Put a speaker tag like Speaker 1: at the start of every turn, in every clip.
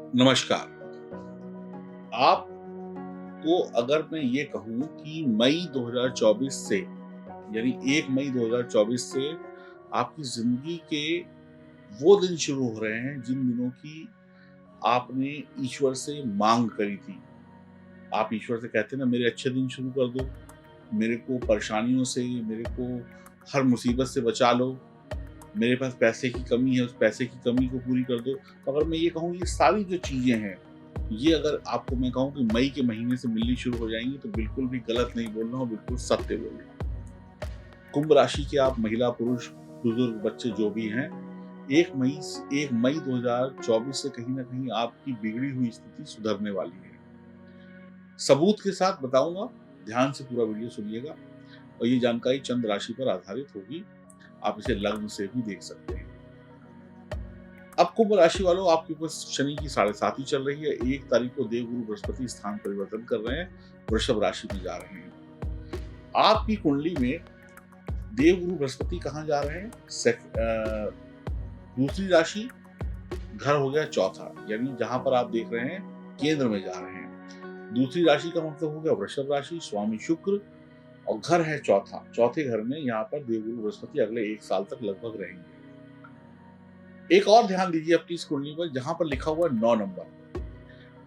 Speaker 1: नमस्कार। आपको अगर मैं ये कहूँ कि मई 2024 से यानी 1 मई 2024 से आपकी ज़िंदगी के वो दिन शुरू हो रहे हैं जिन दिनों की आपने ईश्वर से माँग करी थी। आप ईश्वर से कहते हैं ना, मेरे अच्छे दिन शुरू कर दो, मेरे को परेशानियों से, मेरे को हर मुसीबत से बचा लो, मेरे पास पैसे की कमी है, उस पैसे की कमी को पूरी कर दो। तो अगर मैं ये कहूँ, ये सारी जो चीज़ें हैं, ये अगर आपको मैं कहूँ कि मई के महीने से मिलनी शुरू हो जाएँगी, तो बिल्कुल भी गलत नहीं बोल रहा हूँ, बिल्कुल सत्य बोल रहा हूँ। कुंभ राशि के आप महिला, पुरुष, बुजुर्ग, बच्चे जो भी हैं, 1 मई 2024 से कहीं न कहीं आपकी बिगड़ी हुई स्थिति सुधरने वाली है। सबूत के साथ बताऊँगा, ध्यान से पूरा वीडियो सुनिएगा और ये जानकारी चंद्र राशि पर आधारित होगी। आप इसे लग्न से भी देख सकते हैं। अब कुंभ राशि वालों, आपके ऊपर शनि की 7.5 चल रही है। 1 तारीख को देवगुरु बृहस्पति स्थान परिवर्तन कर रहे हैं, वृषभ राशि में जा रहे हैं। आपकी कुंडली में देवगुरु बृहस्पति कहाँ जा रहे हैं? दूसरी राशि, घर हो गया चौथा, यानी जहां पर आप देख रहे हैं केंद्र में जा रहे हैं। दूसरी राशि का मतलब हो गया वृषभ राशि, स्वामी शुक्र, और घर है चौथा। चौथे घर में यहाँ पर देवगुरु बृहस्पति अगले 1 साल तक लगभग रहेंगे। एक और ध्यान दीजिए अपनी इस कुंडली पर, जहां पर लिखा हुआ है 9 नंबर।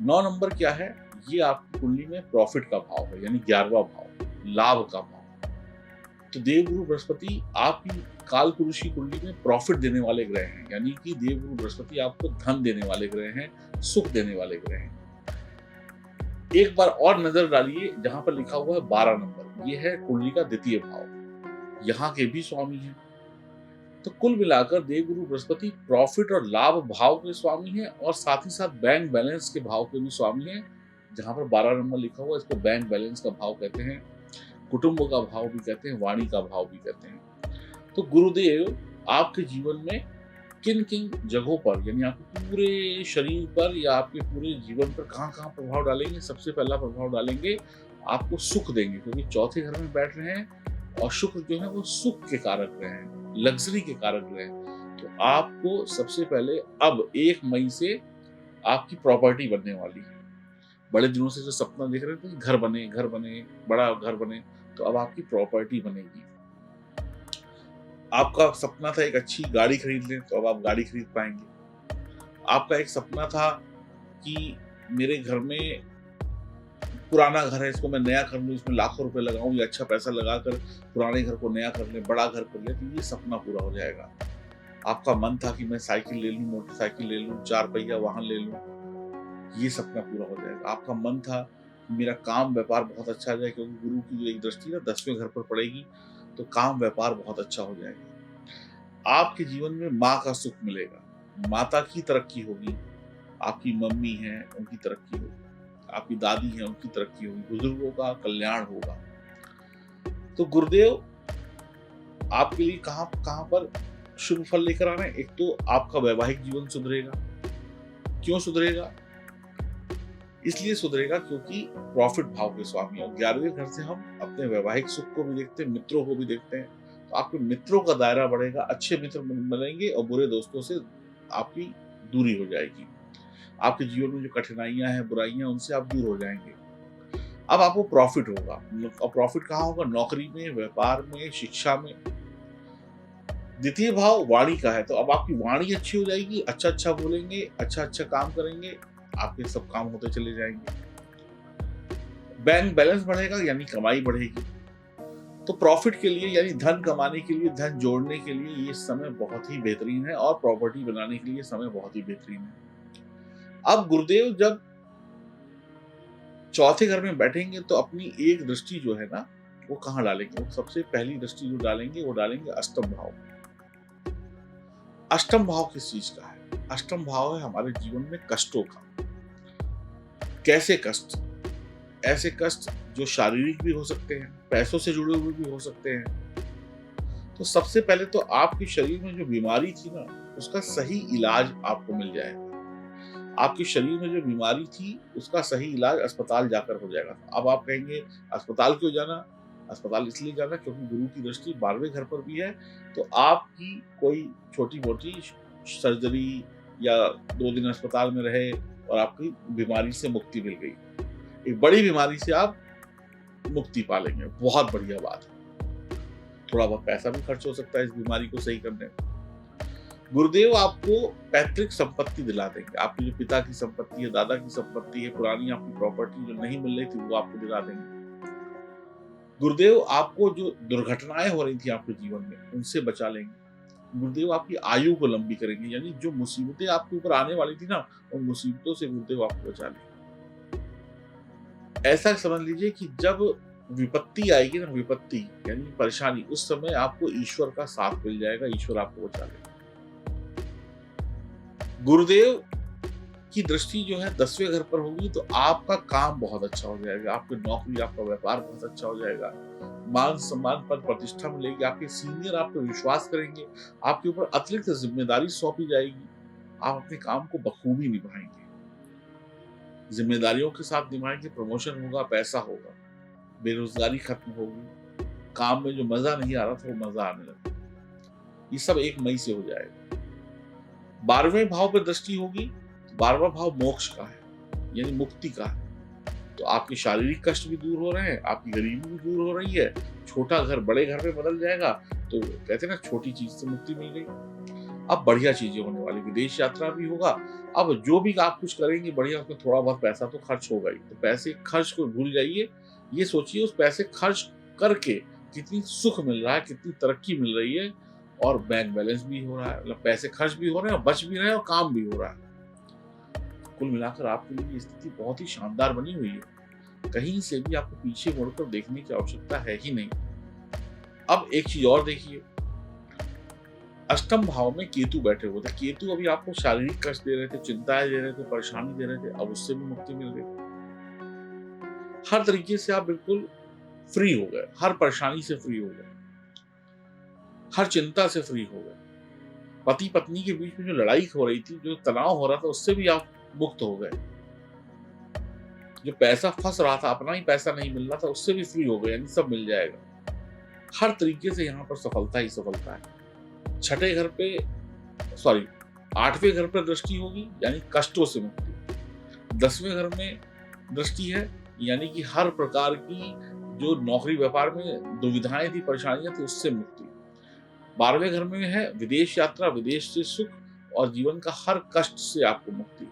Speaker 1: 9 नंबर क्या है? ये आपकी कुंडली में प्रॉफिट का भाव है, यानी 11वां भाव, लाभ का भाव। तो देवगुरु बृहस्पति आपकी काल पुरुष की कुंडली में प्रॉफिट देने वाले ग्रह हैं, यानी कि देवगुरु बृहस्पति आपको धन देने वाले ग्रह हैं, सुख देने वाले ग्रह हैं। एक बार और नजर डालिए जहां पर लिखा हुआ है 12 नंबर, ये है कुंडली का द्वितीय भाव, यहाँ के भी स्वामी हैं। तो कुल मिलाकर देवगुरु बृहस्पति प्रॉफिट और लाभ भाव के स्वामी हैं और साथ ही साथ बैंक बैलेंस के भाव के भी स्वामी हैं। जहां पर 12 नंबर लिखा हुआ है, इसको बैंक बैलेंस का भाव कहते हैं, कुटुंब का भाव भी कहते हैं, वाणी का भाव भी कहते हैं। तो गुरुदेव आपके जीवन में किन किन जगहों पर, यानी आपके पूरे शरीर पर या आपके पूरे जीवन पर कहाँ कहाँ प्रभाव डालेंगे? सबसे पहला प्रभाव डालेंगे, आपको सुख देंगे, क्योंकि चौथे घर में बैठ रहे हैं और शुक्र जो है वो सुख के कारक रहे हैं, लग्जरी के कारक रहे हैं। तो आपको सबसे पहले अब 1 मई से आपकी प्रॉपर्टी बनने वाली है। बड़े दिनों से जो सपना देख रहे थे कि घर बने, बड़ा घर बने, तो अब आपकी प्रॉपर्टी बनेगी। आपका सपना था एक अच्छी गाड़ी खरीद लें, तो अब आप गाड़ी खरीद पाएँगे। आपका एक सपना था कि मेरे घर में पुराना घर है, इसको मैं नया कर लूँ, इसमें लाखों रुपए लगाऊँ या अच्छा पैसा लगाकर पुराने घर को नया कर लें, बड़ा घर कर लें, तो ये सपना पूरा हो जाएगा। आपका मन था कि मैं साइकिल ले लूँ, मोटरसाइकिल ले लूँ, 4 पहिया वाहन ले लूँ, ये सपना पूरा हो जाएगा। आपका मन था कि मेरा काम व्यापार बहुत अच्छा जाए, क्योंकि गुरु की जो एक दृष्टि है 10वें घर पर पड़ेगी, तो काम व्यापार बहुत अच्छा हो जाएगा। आपके जीवन में माँ का सुख मिलेगा, माता की तरक्की होगी, आपकी मम्मी हैं उनकी तरक्की होगी, आपकी दादी हैं उनकी तरक्की होगी, बुजुर्गों का कल्याण होगा। तो गुरुदेव आपके लिए कहाँ कहाँ पर शुभ फल लेकर आ रहे हैं? एक तो आपका वैवाहिक जीवन सुधरेगा। क्यों सुधरेगा? इसलिए सुधरेगा क्योंकि प्रॉफिट भाव के स्वामी हैं और 11वें घर से हम अपने वैवाहिक सुख को भी देखते हैं, मित्रों को भी देखते हैं। तो आपके मित्रों का दायरा बढ़ेगा, अच्छे मित्र बनेंगे और बुरे दोस्तों से आपकी दूरी हो जाएगी। आपके जीवन में जो कठिनाइयाँ हैं, बुराइयाँ, उनसे आप दूर हो जाएँगे। अब आपको प्रॉफिट होगा, और प्रॉफिट कहाँ होगा? नौकरी में, व्यापार में, शिक्षा में। द्वितीय भाव वाणी का है, तो अब आपकी वाणी अच्छी हो जाएगी, अच्छा-अच्छा बोलेंगे, अच्छा-अच्छा काम करेंगे, आपके सब काम होते चले जाएँगे। बैंक बैलेंस बढ़ेगा, यानी कमाई बढ़ेगी। तो प्रॉफिट के लिए, यानी धन कमाने के लिए, धन जोड़ने के लिए ये समय बहुत ही बेहतरीन है और प्रॉपर्टी बनाने के लिए समय बहुत ही बेहतरीन है। अब गुरुदेव जब चौथे घर में बैठेंगे तो अपनी एक दृष्टि जो है ना, वो कहाँ डालेंगे? वो सबसे पहली दृष्टि जो डालेंगे, वो डालेंगे अष्टम भाव। अष्टम भाव किस चीज का है? अष्टम भाव है हमारे जीवन में कष्टों का। कैसे कष्ट? ऐसे कष्ट जो शारीरिक भी हो सकते हैं, पैसों से जुड़े हुए भी हो सकते हैं। तो सबसे पहले तो आपके शरीर में जो बीमारी थी ना, उसका सही इलाज आपको मिल जाएगा। आपके शरीर में जो बीमारी थी, उसका सही इलाज अस्पताल जाकर हो जाएगा। अब आप कहेंगे अस्पताल क्यों जाना? अस्पताल इसलिए जाना क्योंकि गुरु की दृष्टि 12वें घर पर भी है, तो आपकी कोई छोटी-मोटी सर्जरी या 2 दिन अस्पताल में रहे, और आपकी बीमारी से मुक्ति मिल गई। एक बड़ी बीमारी से आप मुक्ति पा लेंगे, बहुत बढ़िया बात है। थोड़ा बहुत पैसा भी खर्च हो सकता है इस बीमारी को सही करने में। गुरुदेव आपको पैतृक संपत्ति दिला देंगे। आपके जो पिता की संपत्ति है, दादा की संपत्ति है, पुरानी आपकी प्रॉपर्टी जो नहीं मिल रही थी, वो आपको दिला देंगे। गुरुदेव आपको जो दुर्घटनाएं हो रही थी आपके जीवन में, उनसे बचा लेंगे। गुरुदेव आपकी आयु को लंबी करेंगे, यानी जो मुसीबतें आपके ऊपर आने वाली थी ना, उन मुसीबतों से गुरुदेव आपको बचा लेंगे। ऐसा समझ लीजिए कि जब विपत्ति आएगी ना, विपत्ति यानी परेशानी, उस समय आपको ईश्वर का साथ मिल जाएगा, ईश्वर आपको बचा लेगा। गुरुदेव की दृष्टि जो है 10वें घर पर होगी तो आपका काम बहुत अच्छा हो जाएगा, आपकी नौकरी, आपका व्यापार बहुत अच्छा हो जाएगा, मान सम्मान, पद प्रतिष्ठा मिलेगी, आपके सीनियर आप पे विश्वास करेंगे, आपके ऊपर अतिरिक्त जिम्मेदारी सौंपी जाएगी, आप अपने काम को बखूबी निभाएंगे, जिम्मेदारियों के साथ निभाएंगे, प्रमोशन होगा, पैसा होगा, बेरोजगारी खत्म होगी, काम में जो मजा नहीं आ रहा था वो मजा आने लगा। ये सब 1 मई से हो जाएगा। 12वें भाव पर दृष्टि होगी। 12वां भाव मोक्ष का है, यानी मुक्ति का है। तो आपके शारीरिक कष्ट भी दूर हो रहे हैं, आपकी गरीबी भी दूर हो रही है, छोटा घर बड़े घर में बदल जाएगा। तो कहते हैं ना, छोटी चीज से मुक्ति मिल गई। अब बढ़िया चीजें होने वाली, विदेश यात्रा भी होगा। अब जो भी आप कुछ करेंगे बढ़िया, उसमें थोड़ा बहुत पैसा तो खर्च होगा ही। तो पैसे खर्च को भूल जाइए, ये सोचिए उस पैसे खर्च करके कितनी सुख मिल रहा है, कितनी तरक्की मिल रही है, और बैंक बैलेंस भी हो रहा है, मतलब पैसे खर्च भी हो रहे हैं और बच भी रहे हैं और काम भी हो रहा है। कुल मिलाकर आपके लिए स्थिति बहुत ही शानदार बनी हुई है। कहीं से भी आपको पीछे मुड़कर देखने की आवश्यकता है ही नहीं। अब एक चीज और देखिए, अष्टम भाव में केतु बैठे हुए थे। केतु अभी आपको शारीरिक कष्ट दे रहे थे, चिंताएं दे रहे थे, परेशानी दे रहे थे, अब उससे भी मुक्ति मिल गई। हर तरीके से आप बिल्कुल फ्री हो गए, हर परेशानी से फ्री हो गए, हर चिंता से फ्री हो गए। पति पत्नी के बीच में जो लड़ाई हो रही थी, जो तनाव हो रहा था, उससे भी आप मुक्त हो गए। जो पैसा फंस रहा था, अपना ही पैसा नहीं मिल रहा था, उससे भी फ्री हो गए, यानी सब मिल जाएगा। हर तरीके से यहाँ पर सफलता ही सफलता है। छठे घर पे, सॉरी 8वें घर पर दृष्टि होगी, यानी कष्टों से मुक्ति। 10वें घर में दृष्टि है, यानी कि हर प्रकार की जो नौकरी व्यापार में दुविधाएं थी, परेशानियां थी, उससे मुक्ति। 12वें घर में है विदेश यात्रा, विदेश से सुख और जीवन का हर कष्ट से आपको मुक्ति।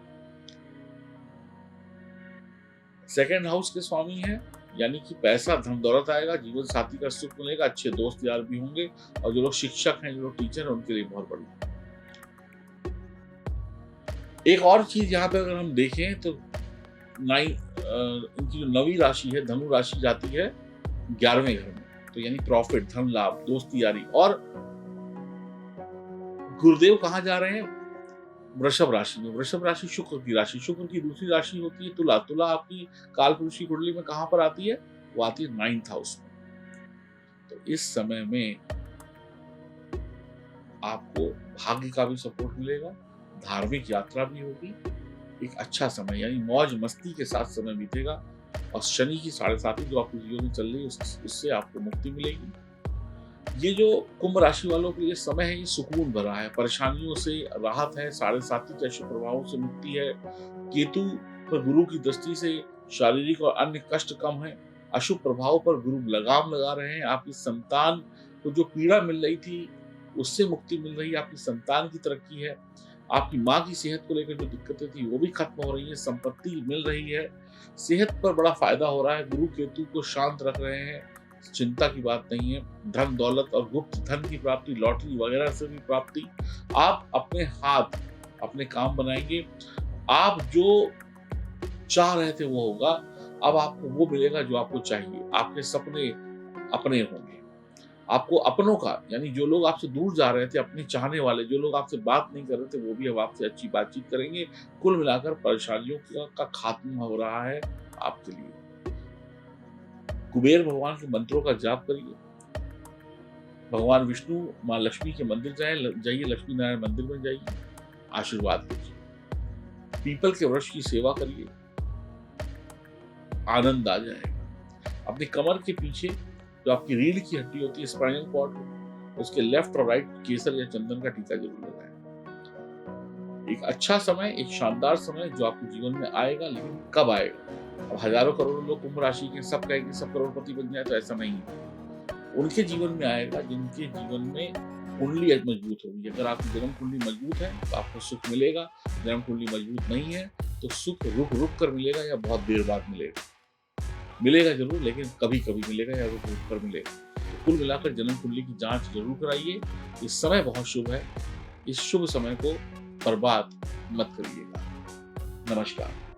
Speaker 1: सेकंड हाउस के स्वामी है, यानी कि पैसा धन दौलत आएगा, जीवन साथी का सुख मिलेगा, अच्छे दोस्त यार भी होंगे, और जो लोग शिक्षक हैं, जो लोग टीचर हैं, उनके लिए बहुत बड़ी। एक और चीज यहाँ पे अगर हम देखें तो इनकी जो 9वीं राशि है, धनु राशि जाती है 11वें घर में, तो यानी प्रॉफिट, धन लाभ, दोस्ती यारी। और गुरुदेव कहाँ जा रहे हैं? वृषभ राशि में। वृषभ राशि शुक्र की राशि, शुक्र की दूसरी राशि होती है तुला। तुला आपकी कालपुरुष की कुंडली में कहाँ पर आती है? वो आती है 9th हाउस में। तो इस समय में आपको भाग्य का भी सपोर्ट मिलेगा, धार्मिक यात्रा भी होगी, एक अच्छा समय यानी मौज मस्ती के साथ समय बीतेगा, और शनि की 7.5 जो आपके जीवन में चल रही है उससे आपको मुक्ति मिलेगी। ये जो कुंभ राशि वालों के लिए समय है, ये सुकून भरा है, परेशानियों से राहत है, 7.5 के अशुभ प्रभावों से मुक्ति है। केतु पर गुरु की दृष्टि से शारीरिक और अन्य कष्ट कम है। अशुभ प्रभाव पर गुरु लगाम लगा रहे हैं। आपकी संतान को जो पीड़ा मिल रही थी, उससे मुक्ति मिल रही है। आपकी संतान की तरक्की है। आपकी माँ की सेहत को लेकर जो दिक्कतें थी, वो भी खत्म हो रही है। संपत्ति मिल रही है, सेहत पर बड़ा फायदा हो रहा है। गुरु केतु को शांत रख रहे हैं, चिंता की बात नहीं है। धन दौलत और गुप्त धन की प्राप्ति, लॉटरी वगैरह से भी प्राप्ति। आप अपने हाथ अपने काम बनाएंगे। आप जो चाह रहे थे वो होगा। अब आपको वो मिलेगा जो आपको चाहिए। आपके सपने अपने होंगे। आपको अपनों का, यानी जो लोग आपसे दूर जा रहे थे, अपने चाहने वाले, जो लोग आपसे बात नहीं कर रहे थे, वो भी अब आपसे अच्छी बातचीत करेंगे। कुल मिलाकर परेशानियों का खात्मा हो रहा है आपके लिए। कुबेर भगवान के मंत्रों का जाप करिए। भगवान विष्णु, माँ लक्ष्मी के मंदिर जाइए, लक्ष्मी नारायण मंदिर में जाइए, आशीर्वाद लीजिए। पीपल के वृक्ष की सेवा करिए, आनंद आ जाएगा। अपने कमर के पीछे जो आपकी रीढ़ की हड्डी होती है, स्पाइनल कॉर्ड, उसके लेफ्ट और राइट केसर या चंदन का टीका जरूर लगाएं। एक अच्छा समय, एक शानदार समय जो आपके जीवन में आएगा, लेकिन कब आएगा? अब हज़ारों करोड़ों लोग कुंभ राशि के, सब कहेंगे सब करोड़पति बन जाए, तो ऐसा नहीं है। उनके जीवन में आएगा जिनके जीवन में कुंडली मजबूत होगी। अगर आपकी जन्म कुंडली मजबूत है तो आपको सुख मिलेगा, जन्म कुंडली मजबूत नहीं है तो सुख रुक-रुक कर मिलेगा या बहुत देर बाद मिलेगा। मिलेगा ज़रूर, लेकिन कभी-कभी मिलेगा या रुक-रुक कर मिलेगा। तो कुल मिलाकर जन्म कुंडली की जाँच ज़रूर कराइए। ये समय बहुत शुभ है। इस शुभ समय को बर्बाद मत करिएगा। नमस्कार।